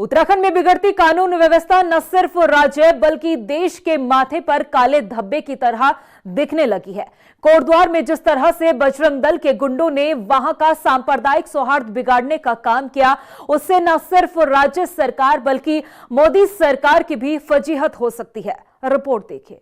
उत्तराखंड में बिगड़ती कानून व्यवस्था न सिर्फ राज्य बल्कि देश के माथे पर काले धब्बे की तरह दिखने लगी है। कोटद्वार में जिस तरह से बजरंग दल के गुंडों ने वहां का सांप्रदायिक सौहार्द बिगाड़ने का काम किया, उससे न सिर्फ राज्य सरकार बल्कि मोदी सरकार की भी फजीहत हो सकती है। रिपोर्ट देखिए।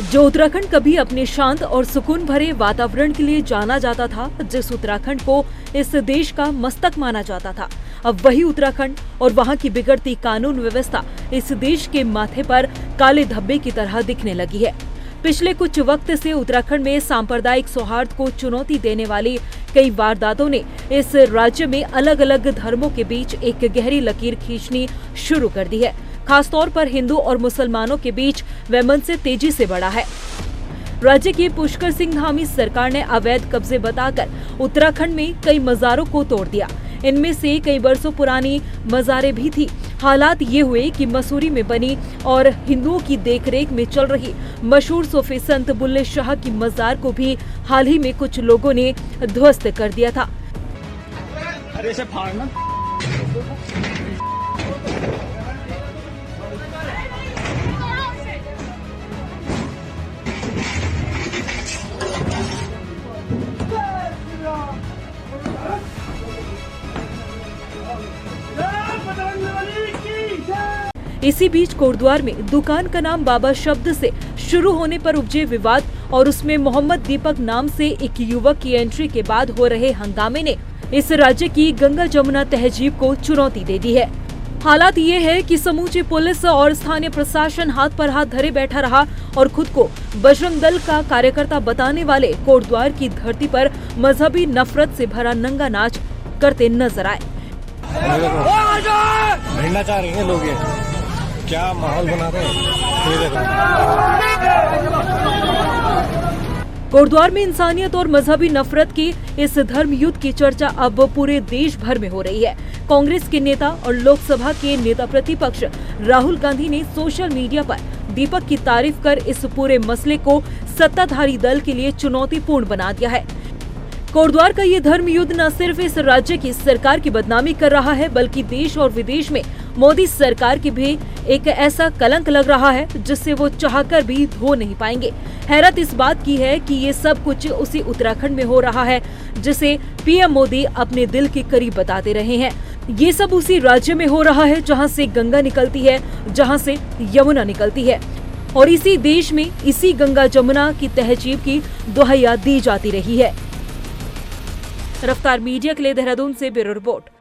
जो उत्तराखंड कभी अपने शांत और सुकून भरे वातावरण के लिए जाना जाता था, जिस उत्तराखंड को इस देश का मस्तक माना जाता था, अब वही उत्तराखंड और वहां की बिगड़ती कानून व्यवस्था इस देश के माथे पर काले धब्बे की तरह दिखने लगी है। पिछले कुछ वक्त से उत्तराखंड में सांप्रदायिक सौहार्द को चुनौती देने वाली कई वारदातों ने इस राज्य में अलग अलग धर्मों के बीच एक गहरी लकीर खींचनी शुरू कर दी है। खासतौर पर हिंदू और मुसलमानों के बीच वैमनस्य तेजी से बढ़ा है। राज्य की पुष्कर सिंह धामी सरकार ने अवैध कब्जे बताकर उत्तराखंड में कई मजारों को तोड़ दिया। इनमें से कई बरसों पुरानी मजारें भी थी। हालात ये हुए कि मसूरी में बनी और हिंदुओं की देखरेख में चल रही मशहूर सूफी संत बुल्ले शाह की मजार को भी हाल ही में कुछ लोगों ने ध्वस्त कर दिया था। अरे से फाड़ना। इसी बीच कोटद्वार में दुकान का नाम बाबा शब्द से शुरू होने पर उपजे विवाद और उसमें मोहम्मद दीपक नाम से एक युवक की एंट्री के बाद हो रहे हंगामे ने इस राज्य की गंगा जमुना तहजीब को चुनौती दे दी है। हालात ये है कि समूची पुलिस और स्थानीय प्रशासन हाथ पर हाथ धरे बैठा रहा और खुद को बजरंग दल का कार्यकर्ता बताने वाले कोटद्वार की धरती पर मजहबी नफरत से भरा नंगा नाच करते नजर आए। भिड़ना चाह रही हैं लोग, ये क्या माहौल बना रहे हैं। कोटद्वार में इंसानियत और मजहबी नफरत की इस धर्म युद्ध की चर्चा अब पूरे देश भर में हो रही है। कांग्रेस के नेता और लोकसभा के नेता प्रतिपक्ष राहुल गांधी ने सोशल मीडिया पर दीपक की तारीफ कर इस पूरे मसले को सत्ताधारी दल के लिए चुनौतीपूर्ण बना दिया है। कोटद्वार का ये धर्म युद्ध न सिर्फ इस राज्य की सरकार की बदनामी कर रहा है बल्कि देश और विदेश में मोदी सरकार की भी एक ऐसा कलंक लग रहा है जिससे वो चाहकर भी धो नहीं पाएंगे। हैरत इस बात की है कि ये सब कुछ उसी उत्तराखंड में हो रहा है जिसे पीएम मोदी अपने दिल के करीब बताते रहे हैं। ये सब उसी राज्य में हो रहा है जहाँ से गंगा निकलती है, जहाँ से यमुना निकलती है और इसी देश में इसी गंगा जमुना की तहजीब की दुहाई दी जाती रही है। रफ्तार मीडिया के लिए देहरादून से ब्यूरो रिपोर्ट।